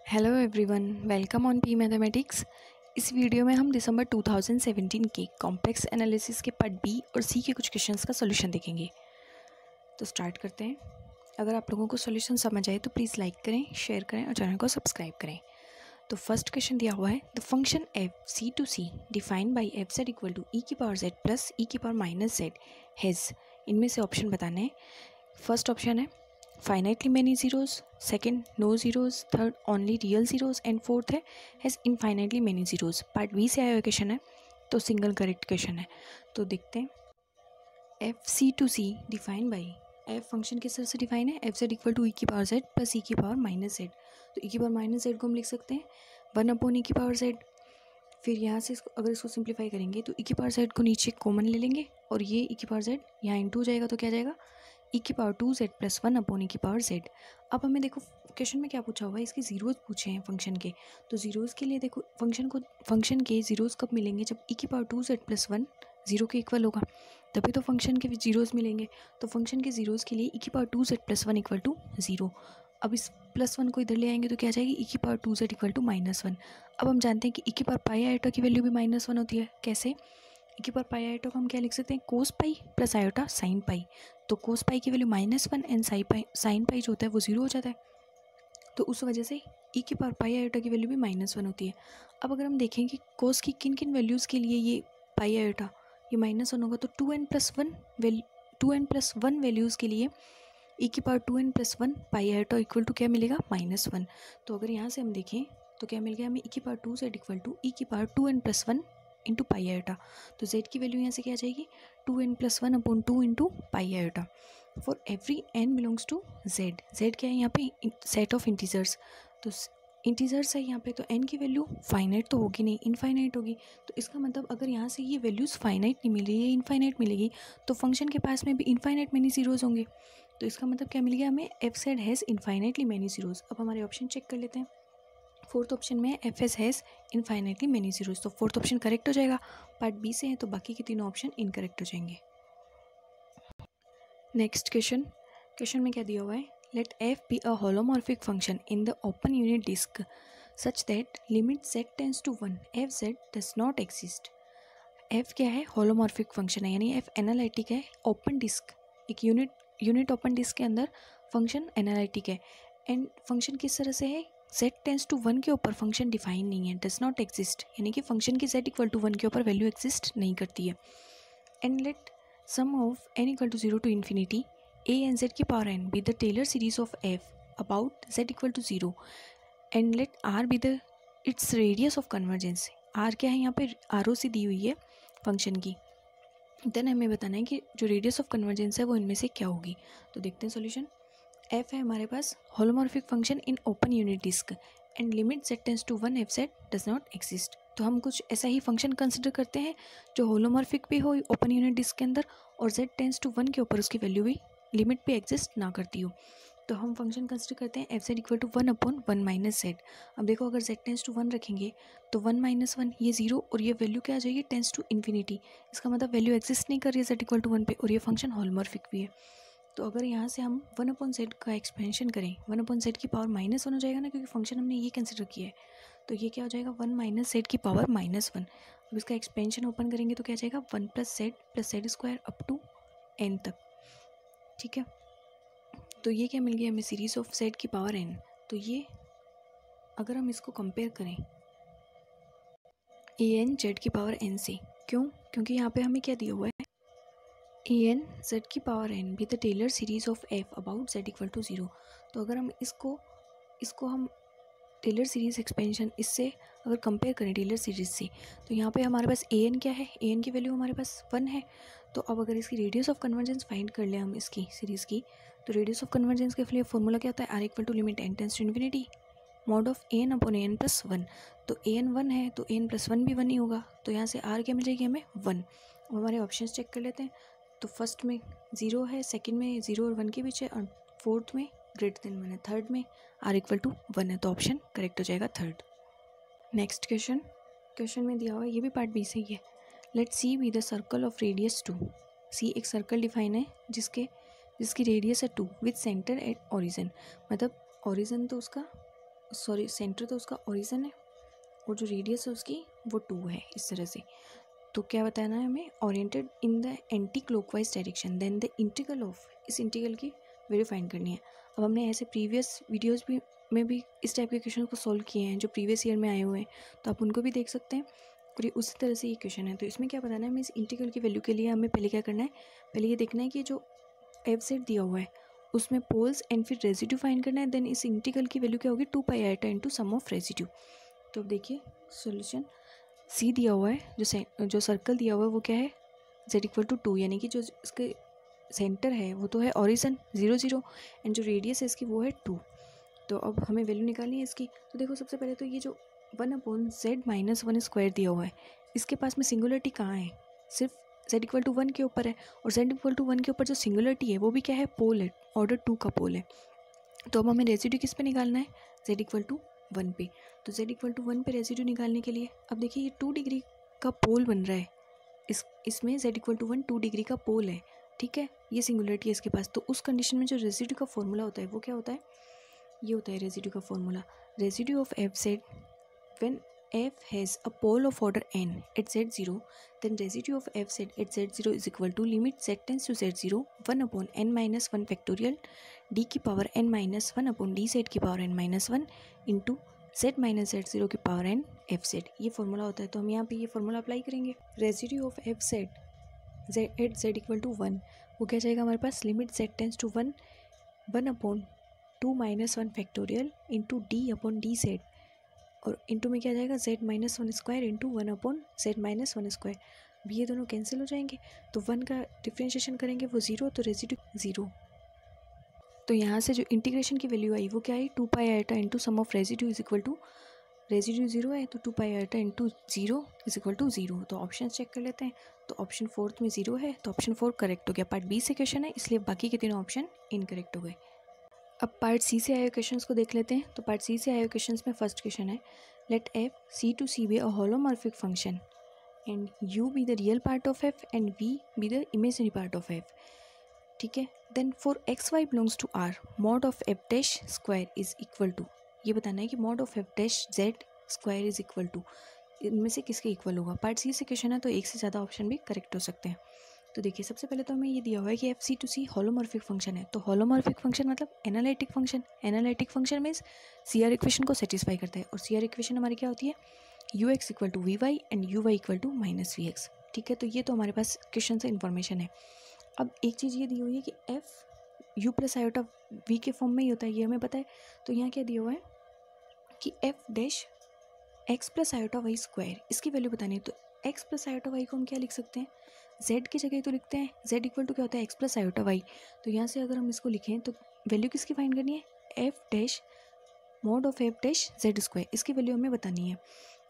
Hello everyone, welcome on P mathematics. इस video में हम दिसंबर 2017 के कॉम्प्लेक्स एनालिसिस के पार्ट बी और सी के कुछ क्वेश्चंस का सॉल्यूशन देखेंगे। तो स्टार्ट करते हैं। अगर आप लोगों को सॉल्यूशन समझ आए तो प्लीज़ लाइक करें, शेयर करें और चैनल को सब्सक्राइब करें। तो फर्स्ट क्वेश्चन दिया हुआ है, the function F C to C defined by F Z equal to E की पावर जेड प्लस ई की पावर माइनस जेड हैज़, इनमें से ऑप्शन बताने हैं। फर्स्ट ऑप्शन है finitely many zeros, second no zeros, third only real zeros and fourth है has infinitely many zeros। Part B से आया हुआ क्वेश्चन है तो सिंगल करेक्ट क्वेश्चन है। तो देखते हैं, F C to C define by, F function किस तरह से डिफाइन है, F Z equal to E की पावर जेड प्लस ई की पावर माइनस जेड। तो ई की पावर माइनस जेड को हम लिख सकते हैं 1/e की पावर जेड। फिर यहाँ से अगर इसको सिंप्लीफाई करेंगे तो ई की पावर जेड को नीचे कॉमन ले लेंगे और ये ई की पावर जेड यहाँ इंटू हो जाएगा तो क्या जाएगा ई की पावर 2z प्लस 1/e की पावर z। अब हमें देखो क्वेश्चन में क्या पूछा हुआ है, इसके जीरोज़ पूछे हैं फंक्शन के। तो जीरोज़ के लिए देखो फंक्शन के जीरोज़ कब मिलेंगे, जब ई की पावर 2z प्लस 1 जीरो के इक्वल होगा, तभी तो फंक्शन के जीरोज़ मिलेंगे। तो फंक्शन के जीरोज़ के लिए ई की power 2z plus 1 equal to 0। अब इस प्लस 1 को इधर ले आएंगे तो क्या जाएगी ई की पावर 2z इक्वल टू -1। अब हम जानते हैं कि ई की पावर पाई आयोटा की वैल्यू भी -1 होती है। कैसे? ई की पावर पाई आयोटा को हम क्या लिख सकते हैं, cos pi plus iota sine pi. तो कोस पाई की वैल्यू -1 एंड साइन पाई जो होता है वो 0 हो जाता है। तो उस वजह से ई की पावर पाई आयोटा की वैल्यू भी -1 होती है। अब अगर हम देखें कि कोस की किन किन वैल्यूज़ के लिए ये पाई आयोटा ये -1 होगा, तो 2n+1 वैल्यूज़ के लिए ई की power 2n+1 pi iota equal to क्या मिलेगा, -1। तो अगर यहाँ से हम देखें तो क्या मिल गया हमें, ई की power 2z equal to E की power 2n+1 into pi iota. तो z की वैल्यू यहाँ से क्या आ जाएगी 2n+1/2 into pi iota. For every n belongs to z, z क्या है यहाँ पे, सेट ऑफ इंटीजर्स। तो इंटीजर्स है यहाँ पे, तो n की वैल्यू फाइनाइट तो होगी नहीं, इनफाइनाइट होगी। तो इसका मतलब अगर यहाँ से ये वैल्यूज़ फाइनाइट नहीं मिल रही है, इनफाइनाइट मिलेगी, तो फंक्शन के पास में भी इनफाइनाइट मेनी जीरोज़ होंगे। तो इसका मतलब क्या मिल गया हमें, F Z has infinitely many zeros. अब हमारे ऑप्शन चेक कर लेते हैं। फोर्थ ऑप्शन में F S has infinitely many zeros, तो फोर्थ ऑप्शन करेक्ट हो जाएगा। पार्ट बी से है तो बाकी के तीनों ऑप्शन इनकरेक्ट हो जाएंगे। नेक्स्ट क्वेश्चन में क्या दिया हुआ है, let F be a holomorphic function in the open unit disc such that limit z tends to 1 F Z does not exist. F क्या है, होलोमॉर्फिक फंक्शन है, यानी एफ एनालिटिक है, ओपन डिस्क एक यूनिट ओपन डिस्क के अंदर function analytic है। And function किस तरह से है, z टेंड्स टू 1 के ऊपर फंक्शन डिफाइन नहीं है, डज नॉट एग्जिस्ट, यानी कि फंक्शन की z इक्वल टू 1 के ऊपर वैल्यू एग्जिस्ट नहीं करती है। And let sum of n equal to 0 to infinity a and z की power n be the Taylor series of f about z equal to 0 and let r be the its radius of convergence. r क्या है यहाँ पे, R O सी दी हुई है function की। Then हमें बताना है कि जो रेडियस ऑफ कन्वर्जेंस है वो इनमें से क्या होगी। तो देखते हैं सॉल्यूशन। एफ है हमारे पास holomorphic function in open unit disc and limit z tends to 1 F Z does not exist. तो हम कुछ ऐसा ही फंक्शन कंसिडर करते हैं जो होलोमॉर्फिक भी हो ओपन यूनिट डिस्क के अंदर और z टेंड्स टू 1 के ऊपर उसकी वैल्यू भी लिमिट भी एग्जिस्ट ना करती हो। तो हम फंक्शन कंसिडर करते हैं F Z equal to 1/1 minus Z. अब देखो अगर z टेंड्स टू 1 रखेंगे तो 1 - 1 ये 0 और ये वैल्यू क्या आ जाएगी, टेंड्स टू इन्फिनिटी। इसका मतलब वैल्यू एग्जिस्ट नहीं कर रही है z इक्वल टू 1 पे, और ये फंक्शन हॉलमॉर्फिक भी है। तो अगर यहाँ से हम 1/z का एक्सपेंशन करें, 1/z की पावर -1 हो जाएगा ना, क्योंकि फंक्शन हमने ये कंसिडर किया है। तो ये क्या हो जाएगा 1 - z की पावर -1। अब इसका एक्सपेंशन ओपन करेंगे तो क्या जाएगा 1 + z² अप टू n तक। ठीक है, तो ये क्या मिल गया हमें, सीरीज ऑफ z की पावर n। तो ये अगर हम इसको कंपेयर करें an z की पावर n से, क्योंकि यहाँ पे हमें क्या दिया हुआ है, an z की पावर n भी the Taylor series of f about z equal to 0। तो अगर हम इसको हम टेलर सीरीज एक्सपेंशन इससे अगर कंपेयर करें टेलर सीरीज से, तो यहाँ पे हमारे पास an क्या है, an की वैल्यू हमारे पास 1 है। तो अब अगर इसकी रेडियस ऑफ कन्वर्जेंस फाइंड कर लें हम इसकी सीरीज़ की, तो रेडियस ऑफ कन्वर्जेंस के लिए फॉर्मूला क्या होता है, r equal to limit n tends to infinity mod of an/an plus 1। तो an 1 है तो an प्लस 1 भी 1 ही होगा, तो यहाँ से r क्या मिल जाएगी हमें 1। अब हमारे ऑप्शन चेक कर लेते हैं। तो फर्स्ट में 0 है, सेकंड में 0 और 1 के बीच है, और फोर्थ में ग्रेटर देन 1 है, थर्ड में r इक्वल टू 1 है, तो ऑप्शन करेक्ट हो जाएगा थर्ड। नेक्स्ट क्वेश्चन में दिया हुआ है, ये भी पार्ट बी से ही है। Let C be the circle of radius 2। C एक सर्कल डिफाइन है जिसकी रेडियस है 2 विथ सेंटर एट ओरिजिन। मतलब ओरिजिन तो उसका सॉरी सेंटर तो उसका ओरिजिन है और जो रेडियस है उसकी वो 2 है, इस तरह से। तो क्या बताना है हमें, oriented in the anticlockwise direction, then the integral of, इस इंटीग्रल की वैल्यू फाइंड करनी है। अब हमने ऐसे प्रीवियस वीडियोस भी में भी इस टाइप के क्वेश्चन को सॉल्व किए हैं जो प्रीवियस ईयर में आए हुए हैं, तो आप उनको भी देख सकते हैं। और ये उसी तरह से ये क्वेश्चन है। तो इसमें क्या बताना है हमें, इस इंटीग्रल की वैल्यू के लिए हमें पहले क्या करना है, पहले ये देखना है कि जो एफ सेट दिया हुआ है उसमें पोल्स एंड फिर रेजिड्यू फाइंड करना है। देन इस इंटीग्रल की वैल्यू क्या होगी, 2 pi iota into sum of residue. तो अब देखिए सोल्यूशन, सी दिया हुआ है, जो सर्कल दिया हुआ है वो क्या है, z=2, यानी कि जो इसके सेंटर है वो तो है ओरिजिन 0 0 एंड जो रेडियस है इसकी वो है 2। तो अब हमें वैल्यू निकालनी है इसकी। तो देखो सबसे पहले तो ये जो 1/z-1 दिया हुआ है, इसके पास में सिंगुलरिटी कहाँ है, सिर्फ z=1 के ऊपर है। और z=1 के ऊपर जो सिंगुलरिटी है वो भी क्या है, पोल है, ऑर्डर 2 का पोल है। तो अब हमें रेसिड्यू किस पे निकालना है, z=1 पे। तो z=1 पे रेसिड्यू निकालने के लिए अब देखिए ये 2 डिग्री का पोल बन रहा है, इसमें z=1 2 डिग्री का पोल है, ठीक है, ये सिंगुलरिटी है इसके पास। तो उस कंडीशन में जो रेसिड्यू का फॉर्मूला होता है वो क्या होता है, ये होता है रेसिड्यू का formula, residue of F set when f has a pole of order n at z0, then residue of f set at z0 is equal to limit z tends to z0 1 upon n minus 1 factorial d की power n minus 1 upon d z की power n minus 1 into z minus z0 की power n f Z, ये formula होता है। तो हम यहाँ पे ये फॉर्मूला अप्लाई करेंगे। Residue of f Z z at z=1, वो क्या जाएगा हमारे पास, limit z tends to 1 upon 2 minus 1 factorial into D upon D Z, और इंटू में क्या जाएगा z-1 इंटू 1 अपॉन z-1। अब ये दोनों कैंसिल हो जाएंगे, तो 1 का डिफ्रेंशिएशन करेंगे वो 0, तो रेसिड्यू 0। तो यहाँ से जो इंटीग्रेशन की वैल्यू आई वो क्या आई, 2 pi iota into sum of residue is equal to, residue 0 है तो 2 pi iota into 0 is equal to 0। तो ऑप्शन चेक कर लेते हैं। तो ऑप्शन 4 में 0 है, तो ऑप्शन 4 करेक्ट हो गया। पार्ट बी से क्वेश्चन है इसलिए बाकी के तीनों ऑप्शन इनकरेक्ट हो गए। अब पार्ट सी से आए हुए क्वेश्चंस को देख लेते हैं। तो पार्ट सी से आए हुए क्वेश्चंस में फर्स्ट क्वेश्चन है, let F C to C be a holomorphic function and U be the real part of F and V be the imaginary part of F, ठीक है। Then for X Y belongs to R, mod of F dash square is equal to, ये बताना है कि mod of F dash Z square is equal to, इनमें से किसके equal होगा। पार्ट सी से क्वेश्चन है तो एक से ज़्यादा ऑप्शन भी करेक्ट हो सकते हैं। तो देखिए सबसे पहले तो हमें ये दिया हुआ है कि F C to C holomorphic function है। तो होलोमॉर्फिक फंक्शन मतलब analytic function, analytic function means C R equation को सेटिस्फाई करता है। और सी आर इक्वेशन हमारी क्या होती है, U X equal to V Y and U Y equal to minus V X, ठीक है। तो ये तो हमारे पास क्वेश्चन से इन्फॉर्मेशन है। अब एक चीज़ ये दी हुई है कि F U plus iota V के फॉर्म में ही होता है, ये हमें पता है। तो यहाँ क्या दिया हुआ है कि F dash X plus iota Y square, इसकी वैल्यू बतानी है। तो एक्स प्लस आयोटा वाई को हम क्या लिख सकते हैं, z की जगह तो लिखते हैं, z इक्वल टू क्या होता है, एक्स प्लस आयोटा वाई। तो यहाँ से अगर हम इसको लिखें तो वैल्यू किसकी फाइंड करनी है, F dash mod of F dash Z square, इसकी वैल्यू हमें बतानी है।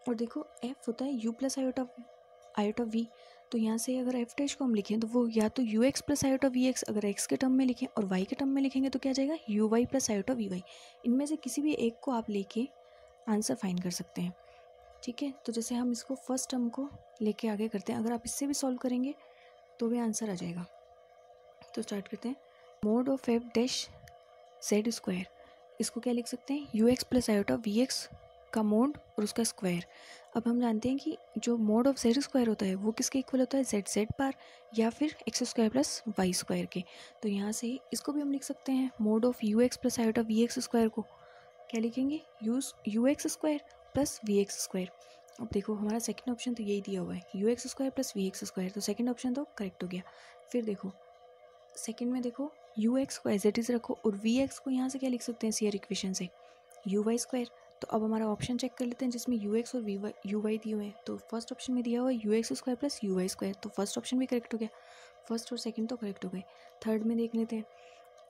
और देखो एफ होता है यू प्लस आयोटा वी, तो यहाँ से अगर एफ डैश को हम लिखें तो वो या तो U X plus iota V X अगर एक्स के टर्म में लिखें, और वाई के टर्म में लिखेंगे तो क्या जाएगा U Y plus iota V Y. इनमें से किसी भी एक को आप लेके आंसर फाइंड कर सकते हैं, ठीक है। तो जैसे हम इसको फर्स्ट टर्म को लेके आगे करते हैं, अगर आप इससे भी सॉल्व करेंगे तो भी आंसर आ जाएगा। तो स्टार्ट करते हैं। Mod of F dash Z square, इसको क्या लिख सकते हैं, U X plus iota V X का मोड और उसका स्क्वायर। अब हम जानते हैं कि जो मोड ऑफ जेड स्क्वायर होता है वो किसके इक्वल होता है, जेड जेड बार या फिर X square plus Y square के। तो यहाँ से इसको भी हम लिख सकते हैं, mod of U X plus iota V X square को क्या लिखेंगे, U X square plus V X square. अब देखो हमारा सेकंड ऑप्शन तो यही दिया हुआ है, U X square plus V X square, तो सेकंड ऑप्शन तो करेक्ट हो गया। फिर देखो सेकंड में देखो यू एक्स को एज इट इज़ रखो और वी एक्स को यहाँ से क्या लिख सकते हैं सी आर इक्वेशन से, यू वाई स्क्वायर। तो अब हमारा ऑप्शन चेक कर लेते हैं जिसमें यू एक्स और यू वाई दिए हुए हैं। तो फर्स्ट ऑप्शन में दिया हुआ है U X square plus U Y square, तो फर्स्ट ऑप्शन भी करेक्ट हो गया, फर्स्ट और सेकंड तो करेक्ट हो गए। थर्ड में देख लेते हैं।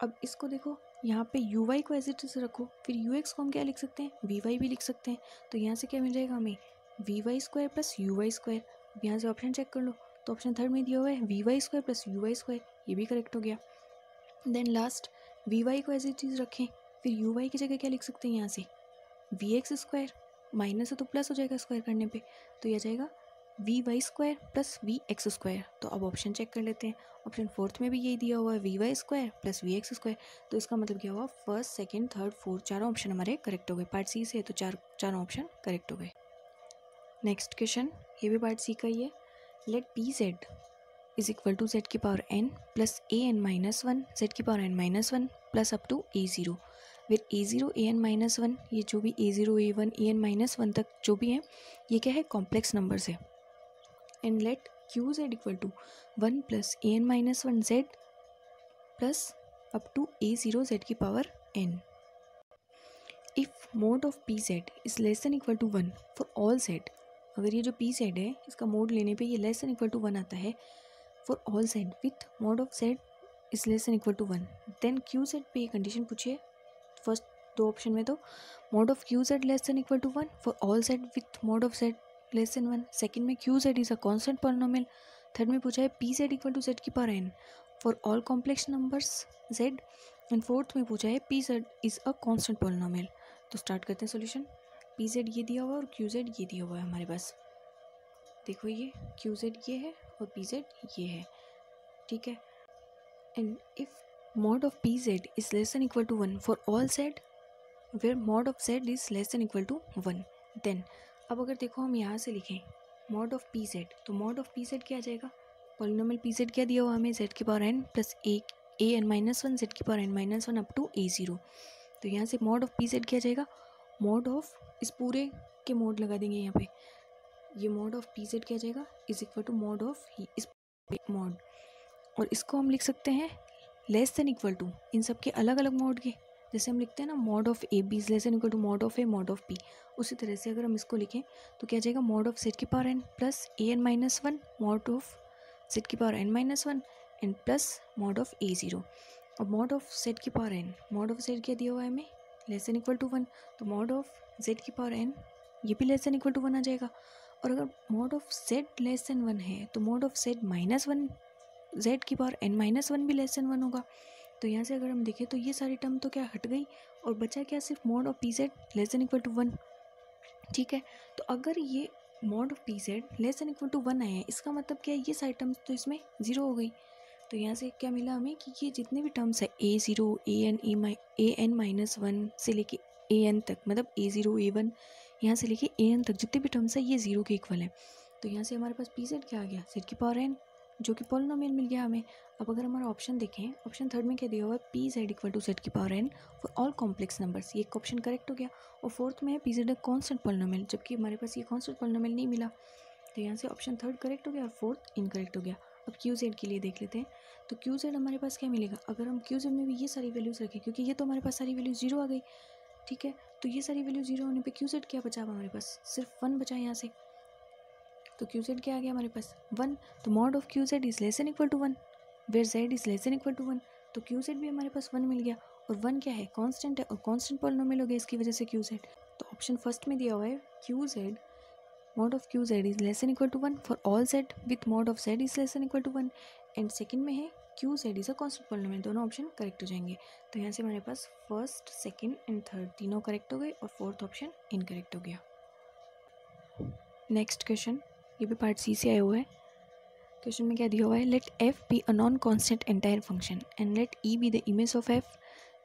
अब इसको देखो यहाँ पे यू वाई को एज इट इज़ रखो, फिर यू एक्स को हम क्या लिख सकते हैं, वी वाई भी लिख सकते हैं। तो यहाँ से क्या मिल जाएगा हमें, V Y square plus U Y square. अब यहाँ से ऑप्शन चेक कर लो, तो ऑप्शन थर्ड में दिया हुआ है V Y square plus U Y square, ये भी करेक्ट हो गया। देन लास्ट वी वाई को एज इट इज़ रखें, फिर यू वाई की जगह क्या लिख सकते हैं यहाँ से, वी एक्स स्क्वायर, माइनस है तो प्लस हो जाएगा स्क्वायर करने पे, तो यह जाएगा V Y square plus V X square. तो अब ऑप्शन चेक कर लेते हैं। ऑप्शन फोर्थ में भी यही दिया हुआ है, V Y square plus V X square. तो इसका मतलब क्या हुआ, फर्स्ट सेकंड थर्ड फोर्थ चारों ऑप्शन हमारे करेक्ट हो गए। पार्ट सी से तो चारों ऑप्शन करेक्ट हो गए। नेक्स्ट क्वेश्चन, ये भी पार्ट सी का ही है। Let P Z is equal to Z की power N plus A N minus one Z की power N minus one plus up to A zero, with A zero A N minus one, ये जो भी A zero A one A N minus one तक जो भी है ये क्या है, कॉम्प्लेक्स नंबर्स है। And let Q Z equal to one plus A N minus one Z plus up to A zero Z की power N. If mod of P Z is less than equal to one for all Z, अगर ये जो P Z है इसका mode लेने पे ये less than equal to one आता है for all Z with mod of Z is less than equal to one, then Q Z पे ये कंडीशन पूछिए। फर्स्ट दो ऑप्शन में तो mod of Q Z less than equal to one for all Z with mod of Z less than one. Second में Q Z is a constant polynomial. Third में पूछा है P Z equal to Z की power N for all complex numbers Z. And fourth में पूछा है P Z is a constant polynomial. तो start करते हैं सॉल्यूशन। पी जेड ये दिया हुआ है और क्यू जेड ये दिया हुआ है हमारे पास। देखो ये क्यू जेड ये है और पी जेड ये है, ठीक है। And if mod of P Z is less than equal to one for all Z where mod of Z is less than equal to one, then अब अगर देखो हम यहाँ से लिखें मॉड ऑफ पी जेड, तो मॉड ऑफ पी जेड क्या आ जाएगा, पॉलिनोमियल पी जेड क्या दिया हुआ हमें, जेड की power N plus A N minus one Z की power N minus one up to A zero. तो यहाँ से मॉड ऑफ पी जेड क्या आ जाएगा, मॉड ऑफ इस पूरे के मोड लगा देंगे यहाँ पे, ये मॉड ऑफ पी जेड क्या आ जाएगा is equal to mod of इस मॉड, और इसको हम लिख सकते हैं लेस देन इक्वल टू इन सब के अलग अलग मोड के। जैसे हम लिखते हैं ना mod of A B is less than equal to mod of A mod of P, उसी तरह से अगर हम इसको लिखें तो क्या जाएगा मॉड ऑफ जेड की power N plus A N minus one mod of Z की power N minus one and plus mod of A zero. और मॉड ऑफ जेड की power N, mod of Z क्या दिया हुआ है हमें less than equal to one, तो mod of Z की पावर एन ये भी less than equal to one आ जाएगा। और अगर mod of Z less than one है तो mod of Z minus one Z की पावर एन माइनस वन भी लेस देन वन होगा। तो यहाँ से अगर हम देखें तो ये सारी टर्म तो क्या हट गई और बचा क्या सिर्फ mod of P Z less than equal to one, ठीक है। तो अगर ये mod of P Z less than equal to one आए हैं इसका मतलब क्या है, ये सारी टर्म्स तो इसमें ज़ीरो हो गई। तो यहाँ से क्या मिला हमें कि ये जितने भी टर्म्स है ए zero A N minus one से लेके ए एन तक, मतलब ए ज़ीरो ए वन यहाँ से लेके ए एन तक जितने भी टर्म्स है ये ज़ीरो के इक्वल है। तो यहाँ से हमारे पास पी जेड क्या आ गया, जेड की पावर एन जो कि पॉलिनोमियल मिल गया हमें। अब अगर हमारा ऑप्शन देखें, ऑप्शन थर्ड में क्या दिया हुआ है P Z equal to Z की power N for all complex numbers, ये एक ऑप्शन करेक्ट हो गया। और फोर्थ में है पी जेड कॉन्स्टेंट पॉलिनोमियल, जबकि हमारे पास ये कॉन्स्टेंट पॉलिनोमियल नहीं मिला। तो यहाँ से ऑप्शन थर्ड करेक्ट हो गया और फोर्थ इनकरेक्ट हो गया। अब क्यू जेड के लिए देख लेते हैं। तो क्यू जेड हमारे पास क्या मिलेगा, अगर हम क्यू जेड में भी ये सारी वैल्यूज़ रखें, क्योंकि ये तो हमारे पास सारी वैल्यूज जीरो आ गई, ठीक है। तो ये सारी वैल्यू जीरो होने पे क्यू जेड क्या बचा हमारे पास, सिर्फ वन बचा यहाँ से। तो क्यू जेड क्या आ गया हमारे पास वन, तो mod of Q Z is less than equal to one where Z is less than equal to one. तो क्यू जेड भी हमारे पास वन मिल गया, और वन क्या है कांस्टेंट है और कांस्टेंट पॉलिनोमियल हो गया इसकी वजह से क्यू जेड। तो ऑप्शन फर्स्ट में दिया हुआ है Q Z mod of Q Z is less than equal to one for all Z with mod of Z is less than equal to one, and second में है Q Z is a constant polynomial. दोनों option correct हो जाएंगे। तो यहाँ से हमारे पास फर्स्ट सेकंड एंड थर्ड तीनों करेक्ट हो गए और फोर्थ ऑप्शन इनकरेक्ट हो गया। नेक्स्ट क्वेश्चन, ये भी पार्ट सी से आया हुआ है। क्वेश्चन में क्या दिया हुआ है, let F be a non constant entire function and let E be the image of F,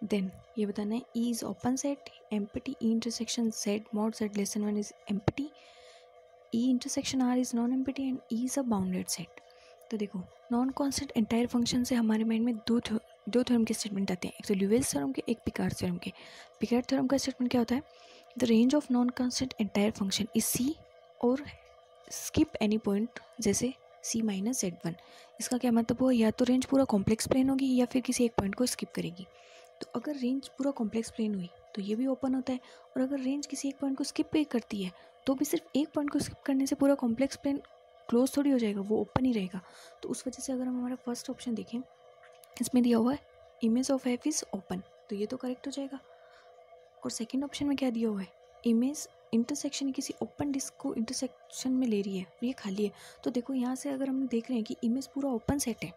then ये बताना है E is open set, empty E intersection Z mod Z less than one is empty, E intersection R is non empty and E is a bounded set. तो देखो non constant entire function से हमारे mind में दो theorem के statement आते हैं, एक तो ल्यूविल्स थ्योरम के, एक पिकार्ड थ्योरम के। पिकार्ड थ्योरम का स्टेटमेंट क्या होता है, the range of non constant entire function is C और स्किप एनी पॉइंट जैसे सी माइनस जेड वन। इसका क्या मतलब हुआ, या तो रेंज पूरा कॉम्प्लेक्स प्लेन होगी या फिर किसी एक पॉइंट को स्किप करेगी। तो अगर रेंज पूरा कॉम्प्लेक्स प्लेन हुई तो ये भी ओपन होता है, और अगर रेंज किसी एक पॉइंट को स्किप भी करती है तो भी सिर्फ एक पॉइंट को स्किप करने से पूरा कॉम्प्लेक्स प्लेन क्लोज थोड़ी हो जाएगा, वो ओपन ही रहेगा। तो उस वजह से अगर हम हमारा फर्स्ट ऑप्शन देखें, इसमें दिया हुआ है image of F is open, तो ये तो करेक्ट हो जाएगा। और सेकेंड ऑप्शन में क्या दिया हुआ है, इमेज इंटरसेक्शन किसी ओपन डिस्क को इंटरसेक्शन में ले रही है और ये खाली है। तो देखो यहाँ से अगर हम देख रहे हैं कि इमेज पूरा ओपन सेट है,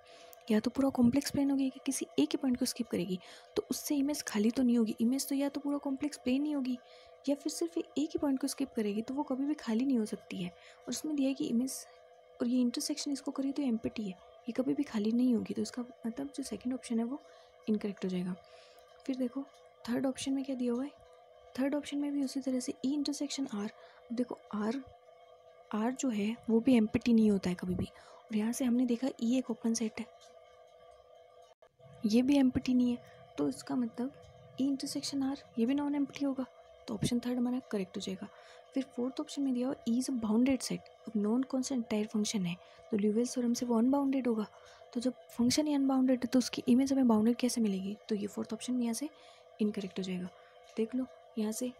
या तो पूरा कॉम्प्लेक्स प्लेन होगी कि किसी एक ही पॉइंट को स्किप करेगी, तो उससे इमेज खाली तो नहीं होगी, इमेज तो या तो पूरा कॉम्प्लेक्स प्लेन ही होगी या फिर सिर्फ एक ही पॉइंट को स्किप करेगी तो वो कभी भी खाली नहीं हो सकती है। और उसमें दिया है कि इमेज और ये इंटरसेक्शन इसको करिए तो एम्प्टी है, ये कभी भी खाली नहीं होगी। तो इसका मतलब जो सेकंड ऑप्शन है वो इनकरेक्ट हो जाएगा। फिर देखो थर्ड ऑप्शन में क्या दिया हुआ है, थर्ड ऑप्शन में भी उसी तरह से ई इंटरसेक्शन आर। अब देखो आर जो है वो भी एम्प्टी नहीं होता है कभी भी। और यहाँ से हमने देखा ई एक ओपन सेट है, ये भी एम्प्टी नहीं है, तो इसका मतलब ई इंटरसेक्शन आर ये भी नॉन एम्प्टी होगा। तो ऑप्शन थर्ड हमारा करेक्ट हो जाएगा। फिर फोर्थ ऑप्शन में दिया हुआ E is a bounded set. अब नॉन कॉन्स्टेंट टायर फंक्शन है तो ल्यूविल्स थ्योरम से वो अनबाउंडेड होगा। तो जब फंक्शन ही अनबाउंडेड है तो उसकी इमेज हमें बाउंडेड कैसे मिलेगी, तो ये फोर्थ ऑप्शन भी यहाँ से इनकरेक्ट हो जाएगा। देख लो यहाँ से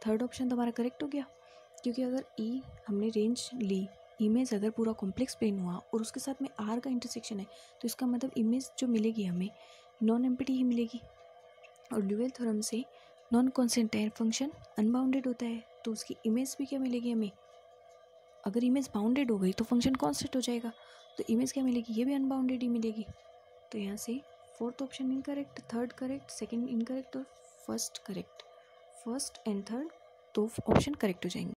थर्ड ऑप्शन तो हमारा करेक्ट हो गया, क्योंकि अगर ई हमने रेंज ली, इमेज अगर पूरा कॉम्प्लेक्स प्लेन हुआ और उसके साथ में आर का इंटरसेक्शन है तो इसका मतलब इमेज जो मिलेगी हमें नॉन एम्प्टी ही मिलेगी। और ल्यूविल थ्योरम से non constant tyre function unbounded होता है तो उसकी इमेज भी क्या मिलेगी हमें, अगर इमेज बाउंडेड हो गई तो फंक्शन कॉन्स्टेंट हो जाएगा, तो इमेज क्या मिलेगी, ये भी अनबाउंडेड ही मिलेगी। तो यहाँ से fourth option incorrect, third correct, second incorrect और first correct. First and third दो ऑप्शन करेक्ट हो जाएंगे।